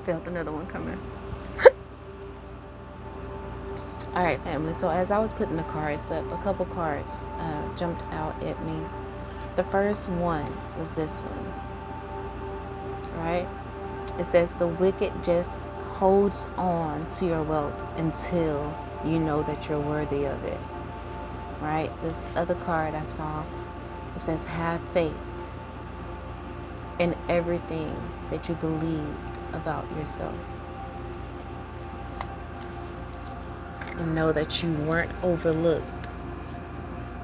Felt another one coming. All right, family. So as I was putting the cards up, a couple cards jumped out at me. The first one was this one, right? It says the wicked just holds on to your wealth until you know that you're worthy of it, right? This other card I saw, it says have faith in everything that you believed about yourself. And know that you weren't overlooked.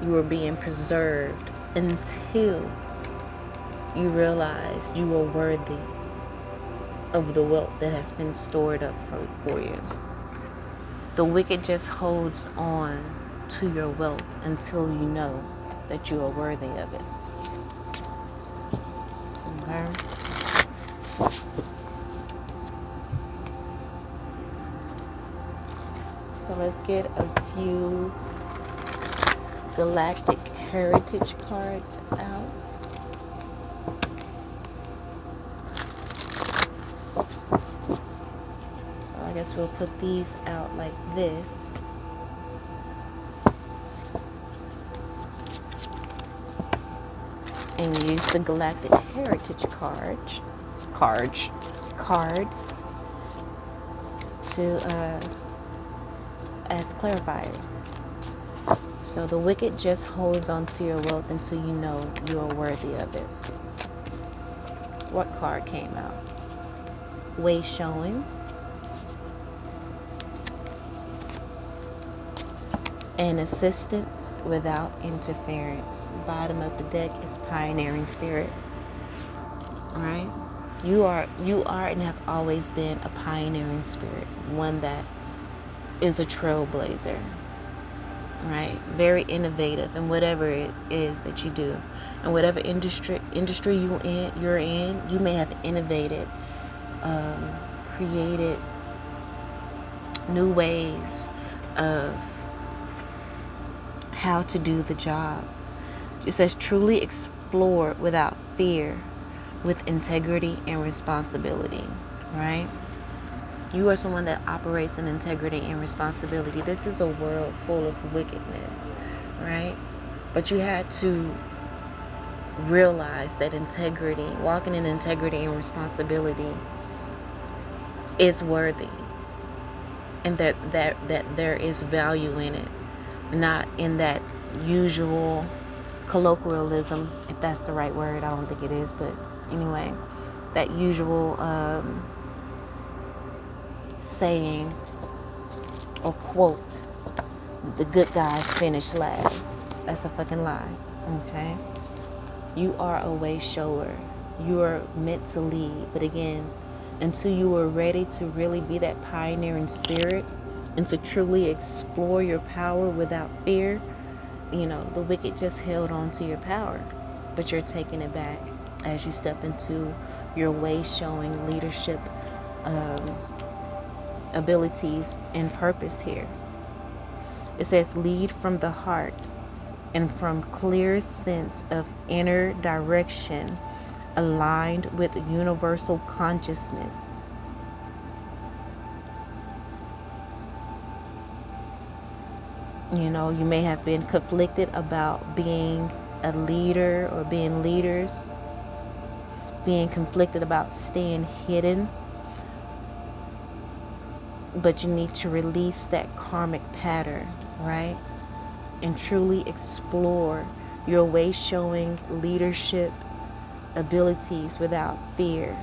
You were being preserved until you realize you are worthy of the wealth that has been stored up for you. The wicked just holds on to your wealth until you know that you are worthy of it. Okay? So let's get a few galactic heritage cards out. So I guess we'll put these out like this. And use the galactic heritage cards to as clarifiers. So the wicked just holds on to your wealth until you know you are worthy of it. What card came out? Way showing. And assistance without interference. Bottom of the deck is pioneering spirit. All right? You are and have always been a pioneering spirit, one that is a trailblazer. Right? Very innovative in whatever it is that you do. And whatever industry you're in, you may have innovated, created new ways of how to do the job. It says truly explore without fear, with integrity and responsibility, right? You are someone that operates in integrity and responsibility. This is a world full of wickedness, right? But you had to realize that integrity, walking in integrity and responsibility is worthy. And that there is value in it. Not in that usual colloquialism, if that's the right word. I don't think it is, but anyway, that usual saying or quote, the good guys finish last. That's a fucking lie, okay? You are a way shower. You are meant to lead, but again, until you are ready to really be that pioneering spirit and to truly explore your power without fear, the wicked just held on to your power, but you're taking it back as you step into your way showing leadership abilities and purpose here. It says lead from the heart and from clear sense of inner direction aligned with universal consciousness. You may have been conflicted about being a leader or being leaders, being conflicted about staying hidden, but you need to release that karmic pattern, right? And truly explore your way showing leadership abilities without fear.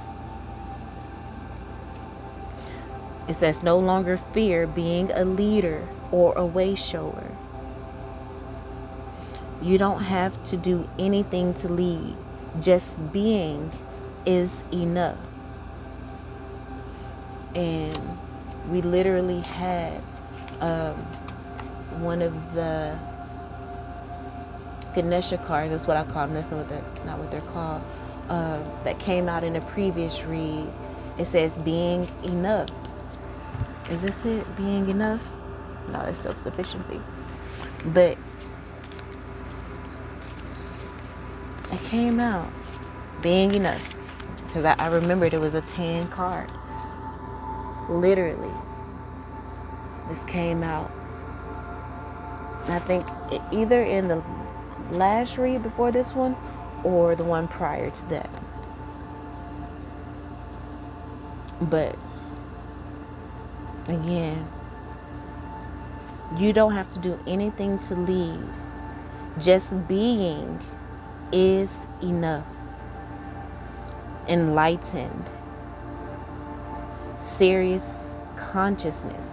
It says no longer fear being a leader or a way shower. You don't have to do anything to lead. Just being is enough. And we literally had one of the Ganesha cards, that's what I call them, that's not what they're called, that came out in a previous read. It says being enough. Is this it? Being enough? No, it's self-sufficiency. But it came out being enough because I remembered it was a 10 card. Literally. This came out, I think, either in the last read before this one or the one prior to that. But again, you don't have to do anything to lead. Just being is enough. Enlightened, serious consciousness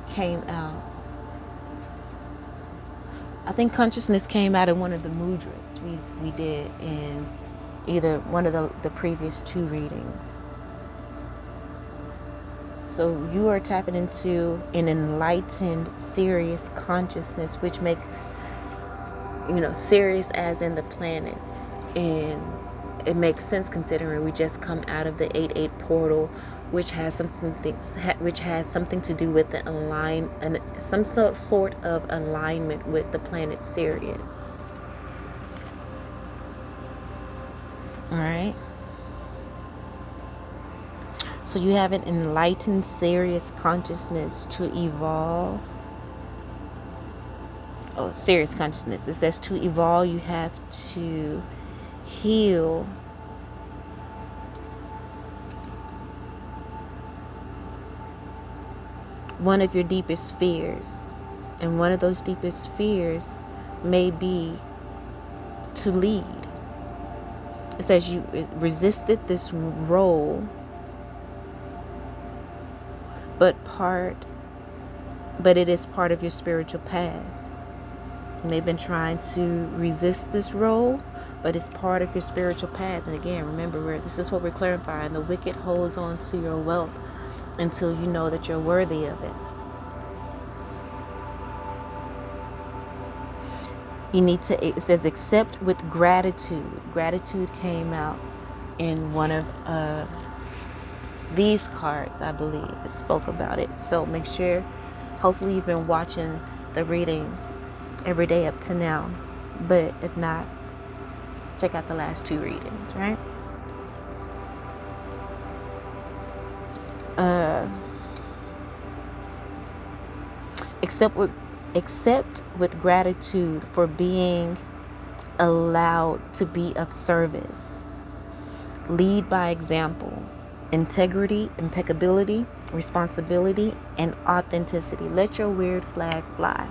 came out. I think consciousness came out in one of the mudras we did in either one of the previous 2 readings. So you are tapping into an enlightened, serious consciousness, which makes, serious as in the planet. And it makes sense considering we just come out of the 8-8 portal, which has something to do with the some sort of alignment with the planet Sirius. All right. So you have an enlightened, serious consciousness to evolve. Oh, serious consciousness. It says to evolve, you have to heal one of your deepest fears. And one of those deepest fears may be to lead. It says you resisted this role, but it is part of your spiritual path. You may have been trying to resist this role, but it's part of your spiritual path. And again, remember, this is what we're clarifying. The wicked holds on to your wealth until you know that you're worthy of it. It says accept with gratitude. Gratitude came out in one of these cards, I believe. It spoke about it. So make sure, hopefully you've been watching the readings every day up to now. But if not, check out the last 2 readings, right? Accept with gratitude for being allowed to be of service. Lead by example. Integrity, impeccability, responsibility, and authenticity. Let your weird flag fly.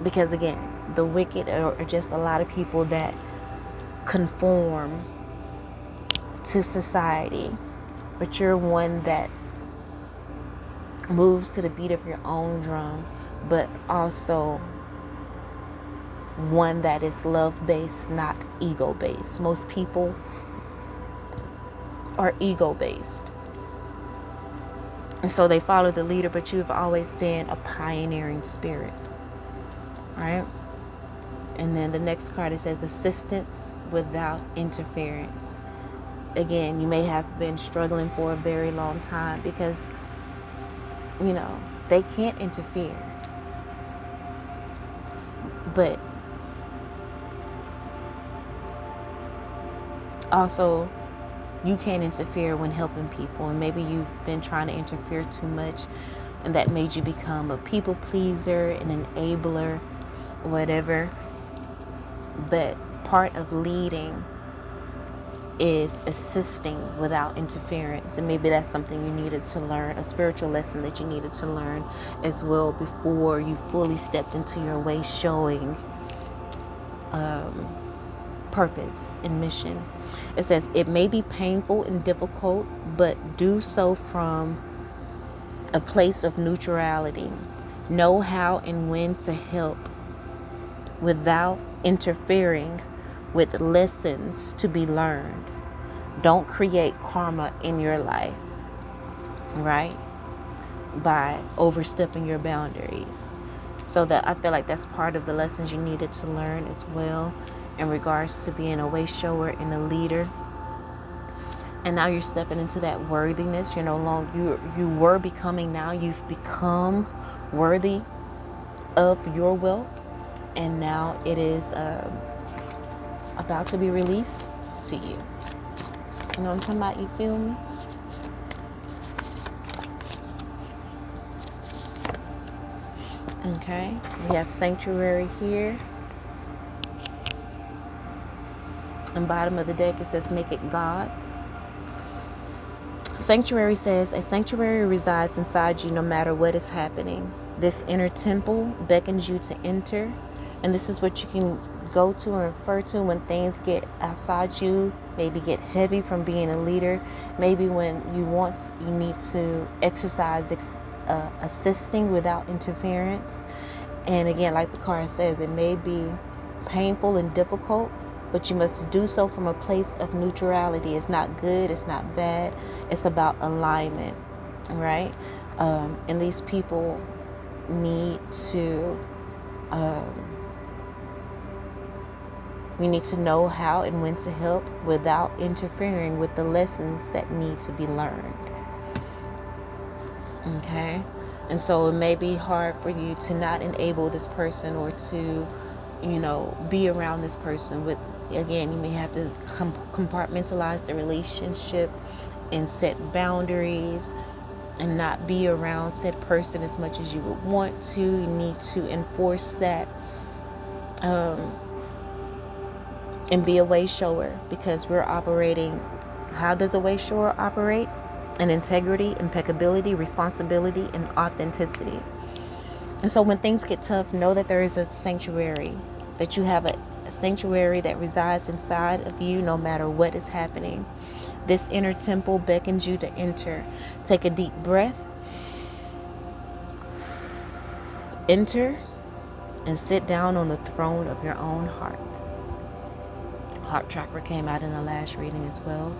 Because again, the wicked are just a lot of people that conform to society, but you're one that moves to the beat of your own drum, but also one that is love-based, not ego-based. Most people are ego-based, and so they follow the leader, but you've always been a pioneering spirit, right? And then the next card, it says assistance without interference. Again, you may have been struggling for a very long time because they can't interfere, but also you can't interfere when helping people. And maybe you've been trying to interfere too much, and that made you become a people pleaser, an enabler, whatever. But part of leading is assisting without interference. And maybe that's something you needed to learn, a spiritual lesson that you needed to learn as well before you fully stepped into your way, showing purpose and mission. It says it may be painful and difficult, but do so from a place of neutrality. Know how and when to help without interfering with lessons to be learned. Don't create karma in your life, right? By overstepping your boundaries. So that I feel like that's part of the lessons you needed to learn as well in regards to being a way shower and a leader. And now you're stepping into that worthiness. You're no longer, you were becoming, now you've become worthy of your wealth. And now it is about to be released to you. You know what I'm talking about? You feel me? Okay, we have sanctuary here. On the bottom of the deck, it says make it God's. Sanctuary says, a sanctuary resides inside you no matter what is happening. This inner temple beckons you to enter. And this is what you can go to and refer to when things get outside you, maybe get heavy from being a leader. Maybe when you need to exercise assisting without interference. And again, like the card says, it may be painful and difficult, but you must do so from a place of neutrality. It's not good, it's not bad, it's about alignment, right? And these people need to, we need to know how and when to help without interfering with the lessons that need to be learned. Okay? And so it may be hard for you to not enable this person or to, be around this person with, again, you may have to compartmentalize the relationship and set boundaries and not be around said person as much as you would want to. You need to enforce that and be a way shower, because we're operating. How does a way shower operate? In integrity, impeccability, responsibility, and authenticity. And so when things get tough, know that there is a sanctuary, that you have a sanctuary that resides inside of you no matter what is happening. This inner temple beckons you to enter. Take a deep breath. Enter and sit down on the throne of your own heart. Heart chakra came out in the last reading as well.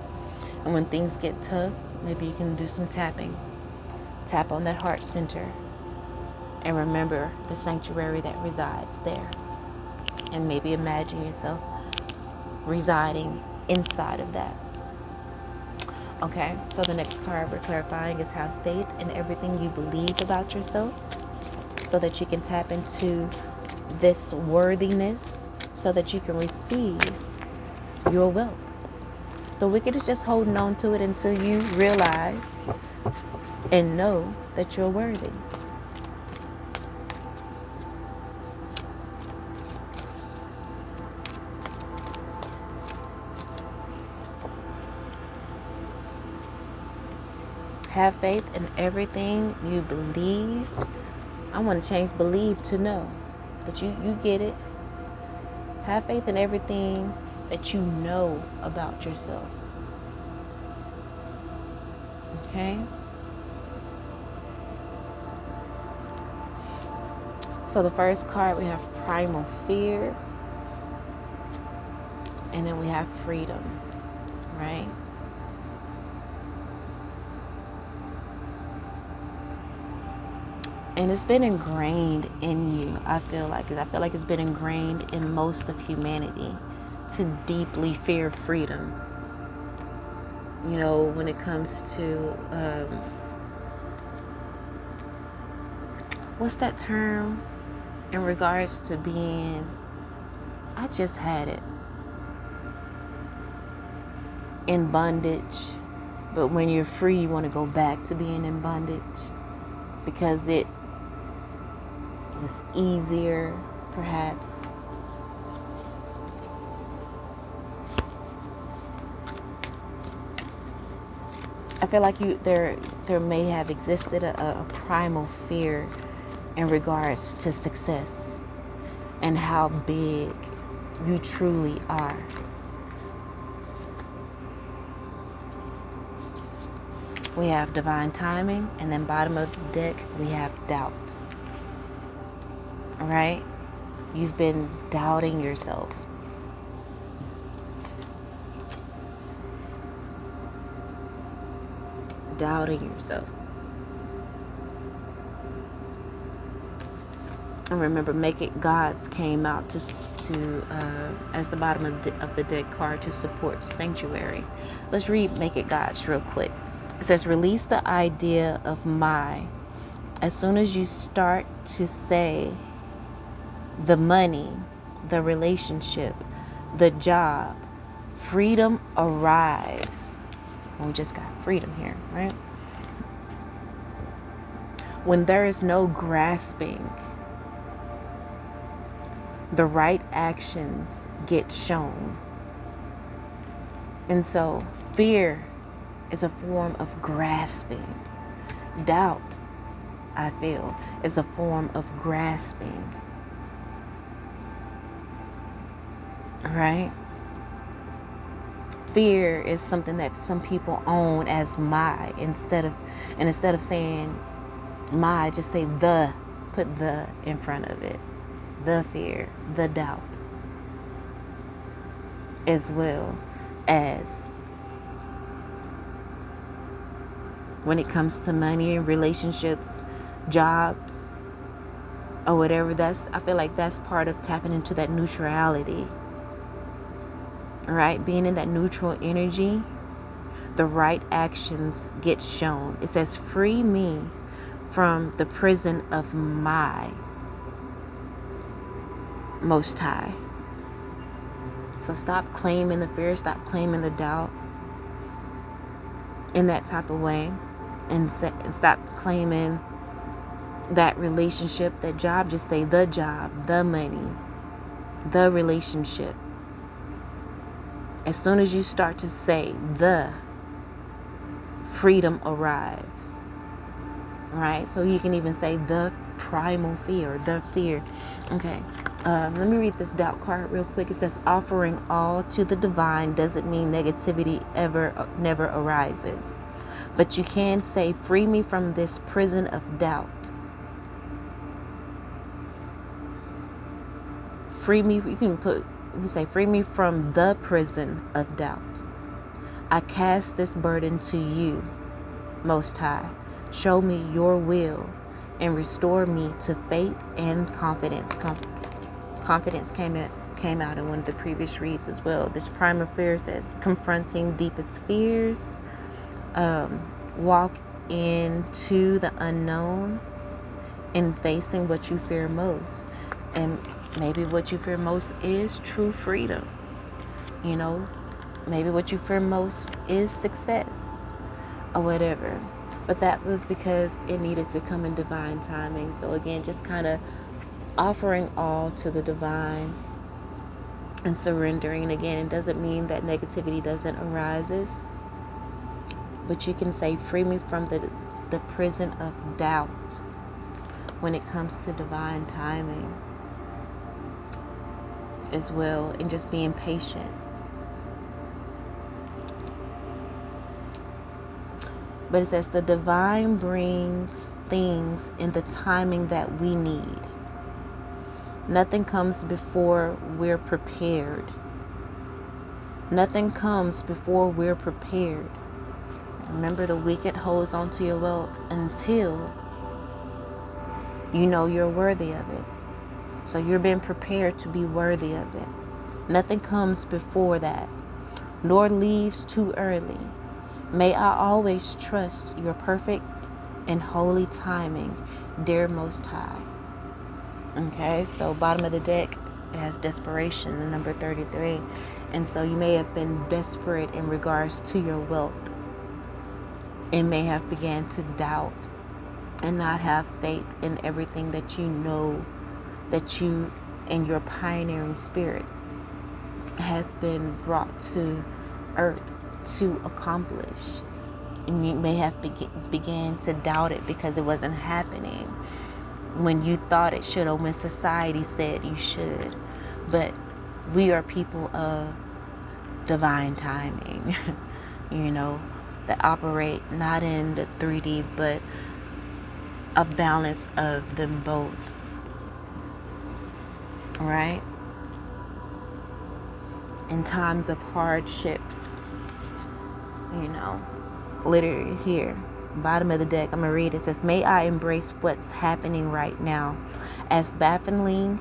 And when things get tough, maybe you can do some tapping. Tap on that heart center and remember the sanctuary that resides there. And maybe imagine yourself residing inside of that. Okay, so the next card we're clarifying is have faith in everything you believe about yourself, so that you can tap into this worthiness so that you can receive your wealth. The wicked is just holding on to it until you realize and know that you're worthy. Have faith in everything you believe. I want to change believe to know, but you get it. Have faith in everything that you know about yourself. Okay? So the first card, we have primal fear. And then we have freedom, right? And it's been ingrained in you. I feel like it's been ingrained in most of humanity to deeply fear freedom. When it comes to, what's that term in regards to being, I just had it, in bondage. But when you're free, you want to go back to being in bondage because it was easier, perhaps. I feel like there may have existed a primal fear in regards to success and how big you truly are. We have divine timing, and then bottom of the deck, we have doubt. All right? You've been doubting yourself. Doubting yourself. And remember, Make It God's came out to as the bottom of the deck card to support sanctuary. Let's read Make It God's real quick. It says, release the idea of my. As soon as you start to say the money, the relationship, the job, freedom arrives. And we just got freedom here, right? When there is no grasping, the right actions get shown. And so fear is a form of grasping. Doubt, I feel, is a form of grasping. Right? Fear is something that some people own as my, instead of saying my, just say the, put the in front of it. The fear, the doubt, as well as when it comes to money, relationships, jobs, or whatever. I feel like that's part of tapping into that neutrality. Right? Being in that neutral energy, the right actions get shown. It says, free me from the prison of my Most High. So stop claiming the fear, stop claiming the doubt in that type of way, and stop claiming that relationship, that job. Just say the job, the money, the relationship. As soon as you start to say the, freedom arrives. Right? So you can even say the primal fear, the fear. Okay. Let me read this doubt card real quick. It says, offering all to the divine doesn't mean negativity never arises. But you can say, free me from this prison of doubt. Free me, you can say, free me from the prison of doubt. I cast this burden to you, Most High. Show me your will and restore me to faith and confidence. Confidence came out in one of the previous reads as well. This primal fear says, confronting deepest fears, walk into the unknown and facing what you fear most. And maybe what you fear most is true freedom. You know, maybe what you fear most is success or whatever. But that was because it needed to come in divine timing. So again, just kind of offering all to the divine and surrendering. And again, it doesn't mean that negativity doesn't arises, but you can say, free me from the prison of doubt when it comes to divine timing as well, and just being patient. But it says the divine brings things in the timing that we need. Nothing comes before we're prepared. Nothing comes before we're prepared. Remember, the wicked holds on to your wealth until you know you're worthy of it. So you're being prepared to be worthy of it. Nothing comes before that, nor leaves too early. May I always trust your perfect and holy timing, dear Most High. Okay, so bottom of the deck, it has desperation, the number 33. And so you may have been desperate in regards to your wealth, and may have began to doubt and not have faith in everything that you know that you and your pioneering spirit has been brought to earth to accomplish. And you may have began to doubt it because it wasn't happening when you thought it should, or when society said you should. But we are people of divine timing, you know, that operate not in the 3D, but a balance of them both. Right? In times of hardships, you know, literally here, bottom of the deck, I'm gonna read it. It says, may I embrace what's happening right now, as baffling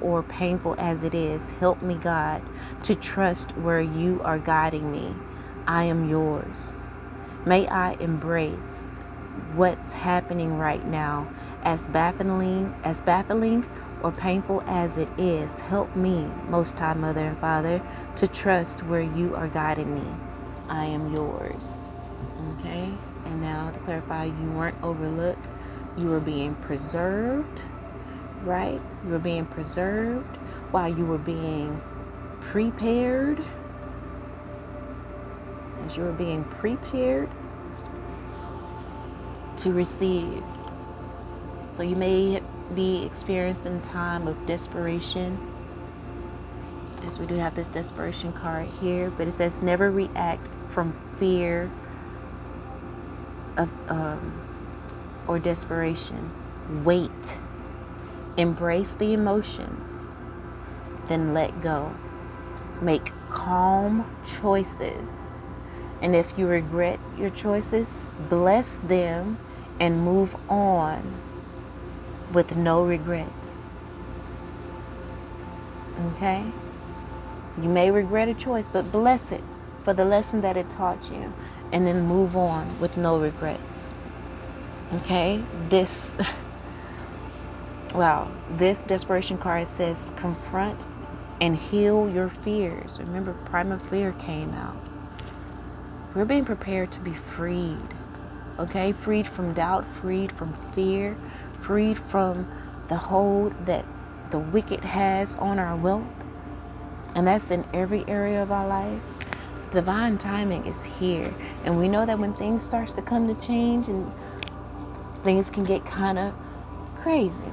or painful as it is. Help me, God, to trust where you are guiding me. I am yours. May I embrace what's happening right now, as baffling or painful as it is. Help me, Most High Mother and Father, to trust where you are guiding me. I am yours. Okay? And now to clarify, you weren't overlooked. You were being preserved. right? You were being preserved while you were being prepared. As you were being prepared to receive. So you may be experiencing a time of desperation, as we do have this desperation card here, but it says never react from fear of or desperation. Wait. Embrace the emotions, then let go. Make calm choices. And if you regret your choices, bless them and move on with no regrets. Okay? You may regret a choice, but bless it for the lesson that it taught you, and then move on with no regrets. Okay? This desperation card says confront and heal your fears. Remember, primal fear came out. We're being prepared to be freed. Okay? Freed from doubt, freed from fear, freed from the hold that the wicked has on our wealth. And that's in every area of our life. Divine timing is here. And we know that when things starts to come to change and things can get kind of crazy,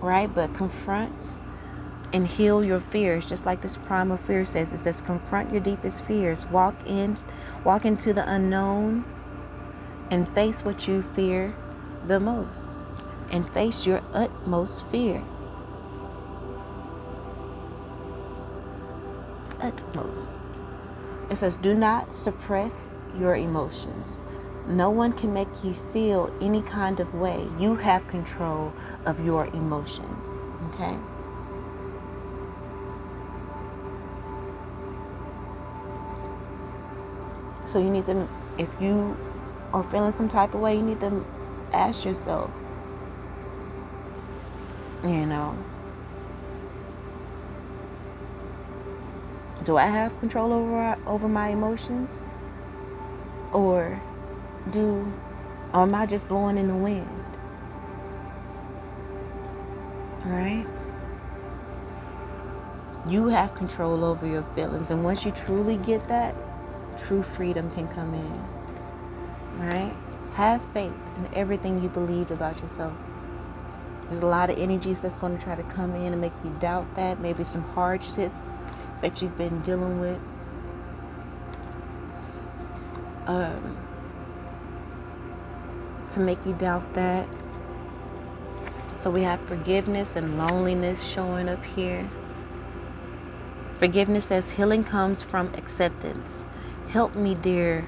right? But confront and heal your fears. Just like this primal fear says, it says confront your deepest fears. Walk into the unknown and face what you fear the most. And face your utmost fear. Utmost. It says, do not suppress your emotions. No one can make you feel any kind of way. You have control of your emotions. Okay? So you need to, if you are feeling some type of way, you need to ask yourself, do I have control over my emotions? Or am I just blowing in the wind? All right? You have control over your feelings. And once you truly get that, true freedom can come in. All right? Have faith in everything you believe about yourself. There's a lot of energies that's going to try to come in and make you doubt that. Maybe some hardships that you've been dealing with. To make you doubt that. So we have forgiveness and loneliness showing up here. Forgiveness says healing comes from acceptance. Help me, dear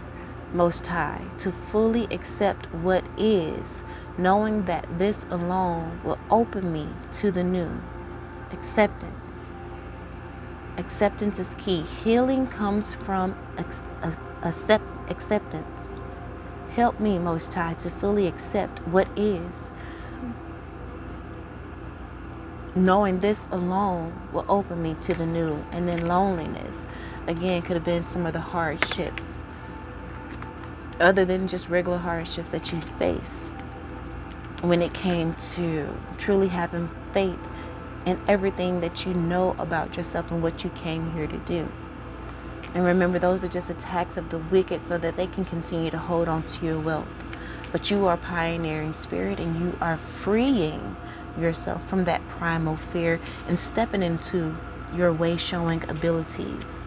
Most High, to fully accept what is, knowing that this alone will open me to the new. Acceptance. Acceptance is key. Healing comes from acceptance. Help me, Most High, to fully accept what is, knowing this alone will open me to the new. And then loneliness, again, could have been some of the hardships, other than just regular hardships that you faced when it came to truly having faith in everything that you know about yourself and what you came here to do. And remember, those are just attacks of the wicked so that they can continue to hold on to your wealth. But you are a pioneering spirit, and you are freeing yourself from that primal fear and stepping into your way showing abilities.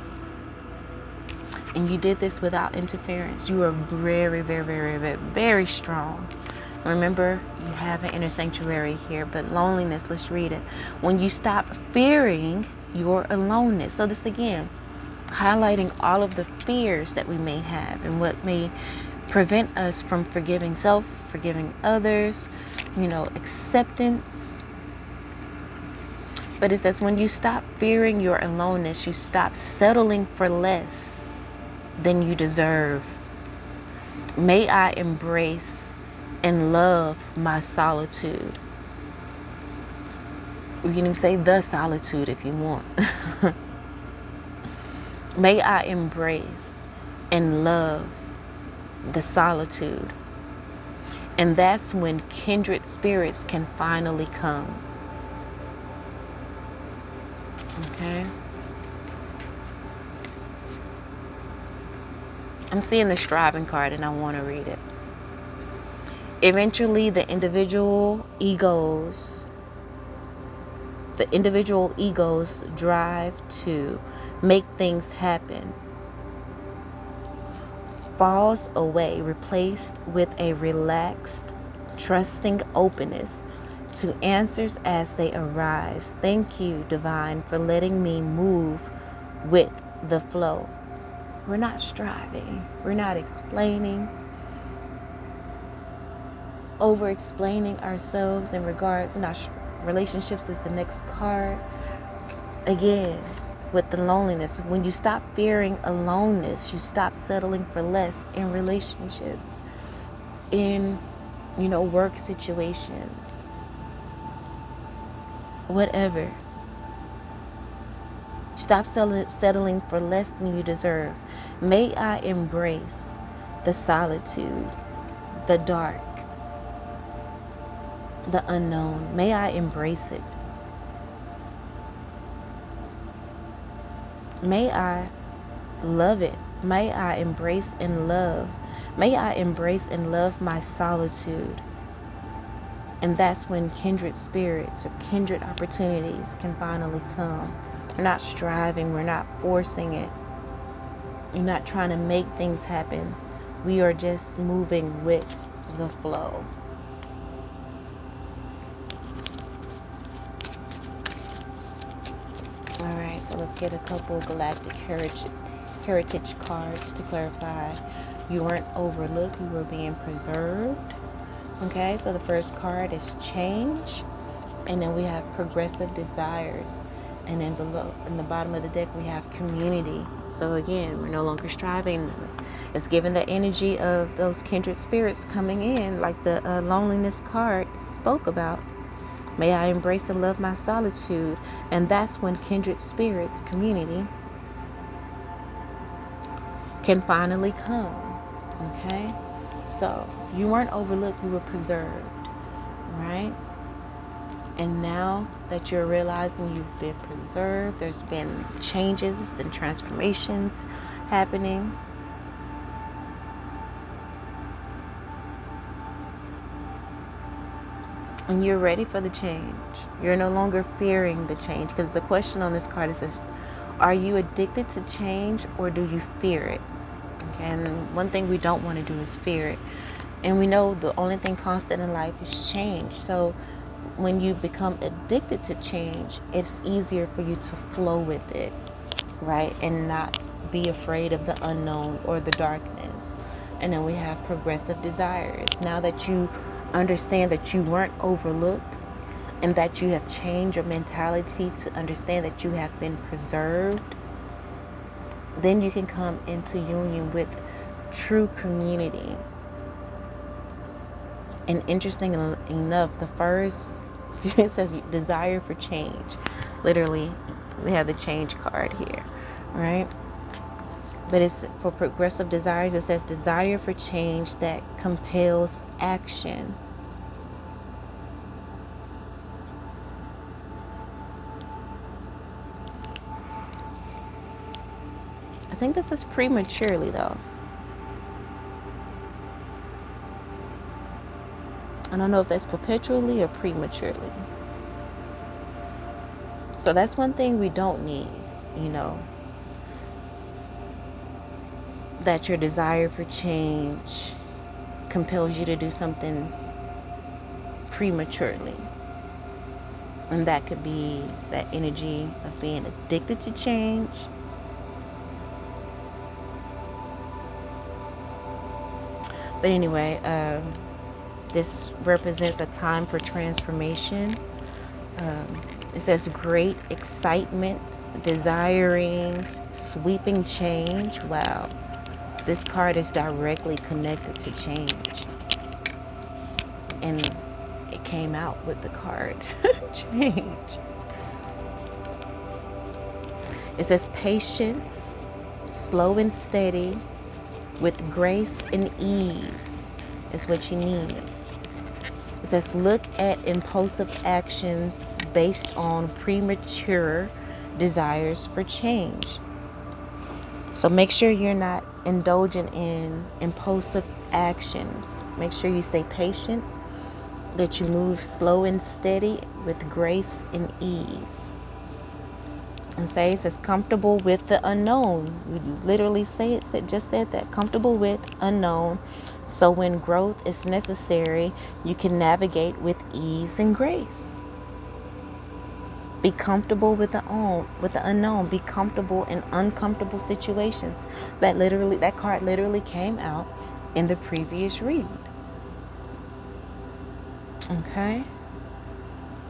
And you did this without interference. You are very, very, very, very, very strong. Remember, you have an inner sanctuary here, but loneliness, let's read it. When you stop fearing your aloneness. So this again, highlighting all of the fears that we may have and what may prevent us from forgiving self, forgiving others, acceptance. But it says when you stop fearing your aloneness, you stop settling for less than you deserve. May I embrace and love my solitude. You can even say the solitude if you want. May I embrace and love the solitude. And that's when kindred spirits can finally come. Okay? I'm seeing the striving card and I want to read it. Eventually, the individual egos drive to make things happen falls away, replaced with a relaxed, trusting openness to answers as they arise. Thank you, Divine, for letting me move with the flow. We're not striving. We're not explaining, over-explaining ourselves in regard. Relationships is the next card. Again, with the loneliness, when you stop fearing aloneness, you stop settling for less in relationships, in, work situations, whatever. Stop settling for less than you deserve. May I embrace the solitude, the dark, the unknown. May I embrace it. May I love it. May I embrace and love. May I embrace and love my solitude. And that's when kindred spirits or kindred opportunities can finally come. We're not striving. We're not forcing it. You're not trying to make things happen. We are just moving with the flow. All right, so let's get a couple galactic heritage cards to clarify. You weren't overlooked. You were being preserved. Okay, so the first card is change. And then we have progressive desires. And then below, in the bottom of the deck, we have community. So again, we're no longer striving. It's given the energy of those kindred spirits coming in, like the loneliness card spoke about. May I embrace and love my solitude. And that's when kindred spirits, community, can finally come. Okay? So, you weren't overlooked, you were preserved. Right? And now that you're realizing you've been preserved, there's been changes and transformations happening. And you're ready for the change. You're no longer fearing the change. Because the question on this card is this: are you addicted to change or do you fear it? Okay, and one thing we don't want to do is fear it. And we know the only thing constant in life is change. So when you become addicted to change, it's easier for you to flow with it, right? And not be afraid of the unknown or the darkness. And then we have progressive desires. Now that you understand that you weren't overlooked and that you have changed your mentality to understand that you have been preserved, then you can come into union with true community. And interesting enough, the first, it says desire for change. Literally, we have the change card here, right? But it's for progressive desires, it says desire for change that compels action. I think this is prematurely, though. I don't know if that's perpetually or prematurely. So that's one thing we don't need, that your desire for change compels you to do something prematurely. And that could be that energy of being addicted to change. But anyway, this represents a time for transformation. It says great excitement, desiring, sweeping change. Wow. This card is directly connected to change. And it came out with the card change. It says patience, slow and steady, with grace and ease is what you need. It says, look at impulsive actions based on premature desires for change. So make sure you're not indulging in impulsive actions. Make sure you stay patient, that you move slow and steady with grace and ease. And it says comfortable with the unknown. You literally just said that, comfortable with unknown. So when growth is necessary, you can navigate with ease and grace. Be comfortable with the unknown. Be comfortable in uncomfortable situations. That card literally came out in the previous read. Okay?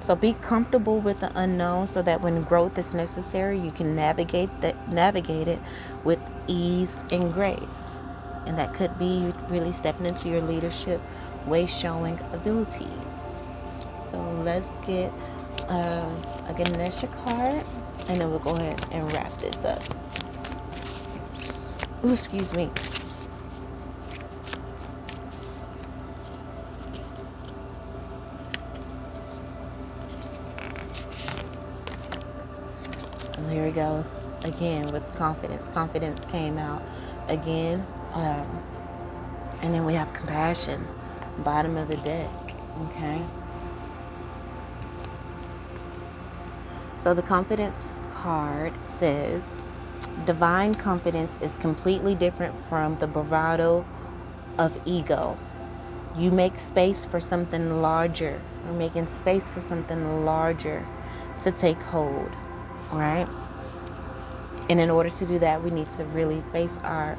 So be comfortable with the unknown so that when growth is necessary, you can navigate it with ease and grace. And that could be really stepping into your leadership way showing abilities. So let's get a Ganesha card, and then we'll go ahead and wrap this up. Ooh, excuse me. And here we go again with confidence. Confidence came out again. And then we have compassion, bottom of the deck. Okay. So the confidence card says, divine confidence is completely different from the bravado of ego. You make space for something larger. We're making space for something larger to take hold, right? And in order to do that, we need to really face our,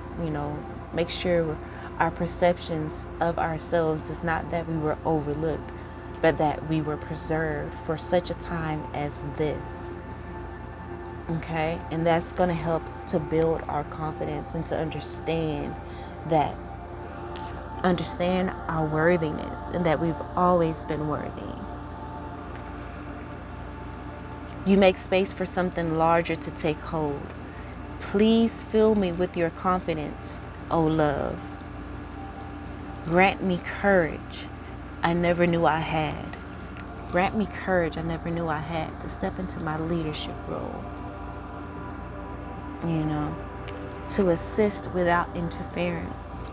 make sure our perceptions of ourselves is not that we were overlooked, but that we were preserved for such a time as this. Okay? And that's going to help to build our confidence and to understand our worthiness and that we've always been worthy. You make space for something larger to take hold. Please fill me with your confidence, O love. Grant me courage I never knew I had. Grant me courage I never knew I had to step into my leadership role. To assist without interference.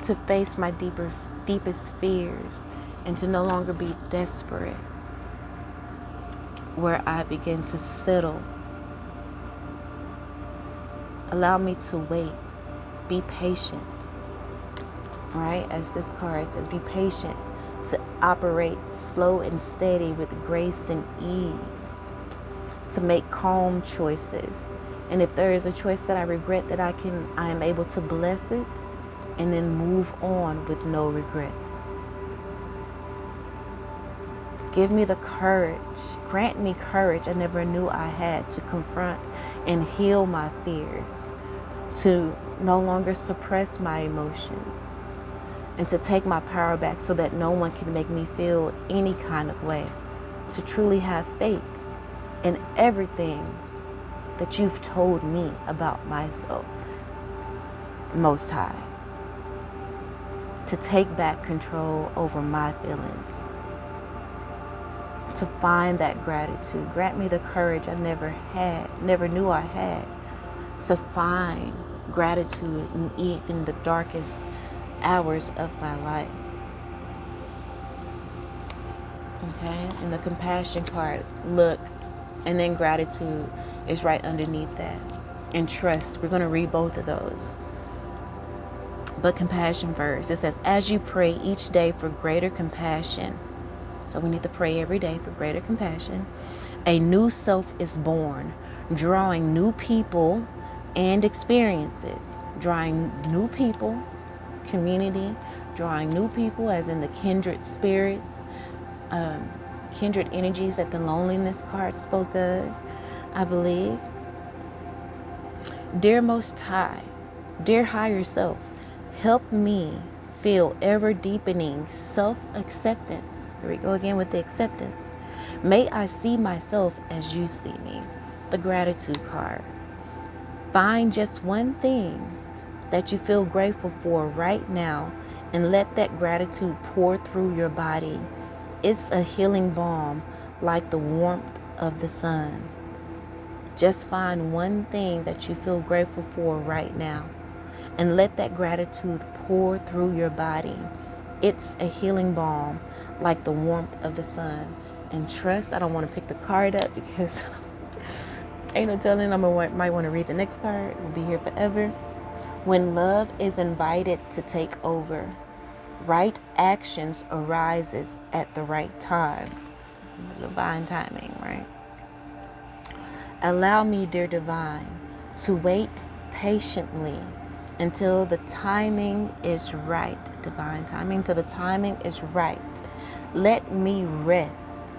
To face my deepest fears and to no longer be desperate, where I begin to settle. Allow me to wait. Be patient. Right? As this card says, be patient. To operate slow and steady with grace and ease. To make calm choices. And if there is a choice that I regret, that I am able to bless it and then move on with no regrets. Give me the courage. Grant me courage I never knew I had to confront and heal my fears, to no longer suppress my emotions, and to take my power back so that no one can make me feel any kind of way, to truly have faith in everything that you've told me about myself, Most High, to take back control over my feelings, to find that gratitude. Grant me the courage I never knew I had, to find gratitude in even the darkest hours of my life. Okay, and the compassion card, look, and then gratitude is right underneath that. And trust, we're going to read both of those. But compassion first. It says, as you pray each day for greater compassion, so we need to pray every day for greater compassion, a new self is born, drawing new people and experiences, drawing new people, community, drawing new people as in the kindred spirits, kindred energies that the loneliness card spoke of, I believe. Dear Most High, dear higher self, help me feel ever deepening self-acceptance. Here we go again with the acceptance. May I see myself as you see me. The gratitude card. Find just one thing that you feel grateful for right now, and let that gratitude pour through your body. It's a healing balm like the warmth of the sun. Just find one thing that you feel grateful for right now and let that gratitude pour through your body. It's a healing balm like the warmth of the sun. And trust, I don't want to pick the card up because ain't no telling might want to read the next card. We'll be here forever. When love is invited to take over, right actions arises at the right time. Divine timing, right? Allow me, dear divine, to wait patiently until the timing is right. Divine timing, till the timing is right. Let me rest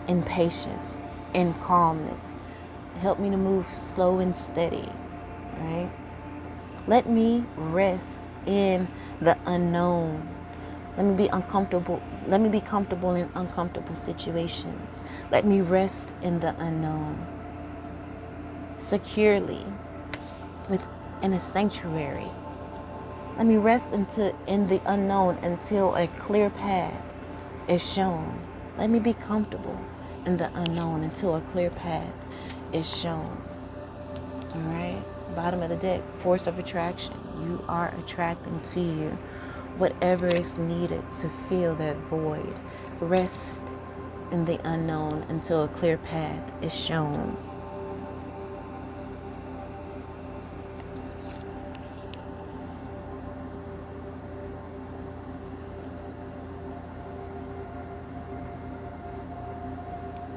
in patience, in calmness. Help me to move slow and steady, right? Let me rest in the unknown. Let me be uncomfortable. Let me be comfortable in uncomfortable situations. Let me rest in the unknown. Securely in a sanctuary. Let me rest in the unknown until a clear path is shown. Let me be comfortable in the unknown until a clear path is shown. All right. Bottom of the deck, force of attraction. You are attracting to you whatever is needed to fill that void. Rest in the unknown until a clear path is shown.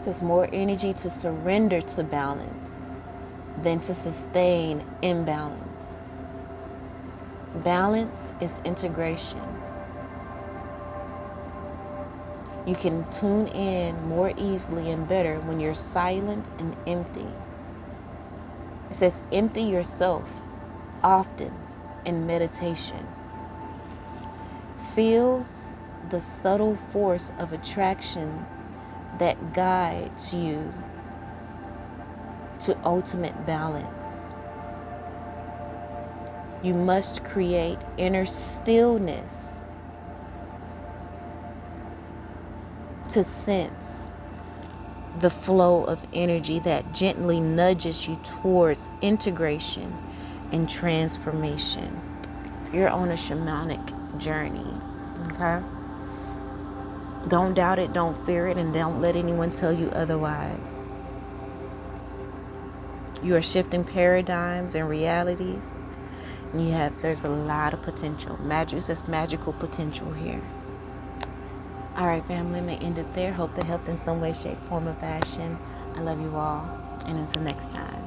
It says more energy to surrender to balance than to sustain imbalance. Balance is integration. You can tune in more easily and better when you're silent and empty. It says empty yourself often in meditation. Feels the subtle force of attraction that guides you to ultimate balance. You must create inner stillness to sense the flow of energy that gently nudges you towards integration and transformation. You're on a shamanic journey, okay? Don't doubt it, don't fear it, and don't let anyone tell you otherwise. You are shifting paradigms and realities. And there's a lot of potential. Magic says magical potential here. All right, family, I'm going to end it there. Hope that helped in some way, shape, form, or fashion. I love you all. And until next time,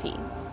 peace.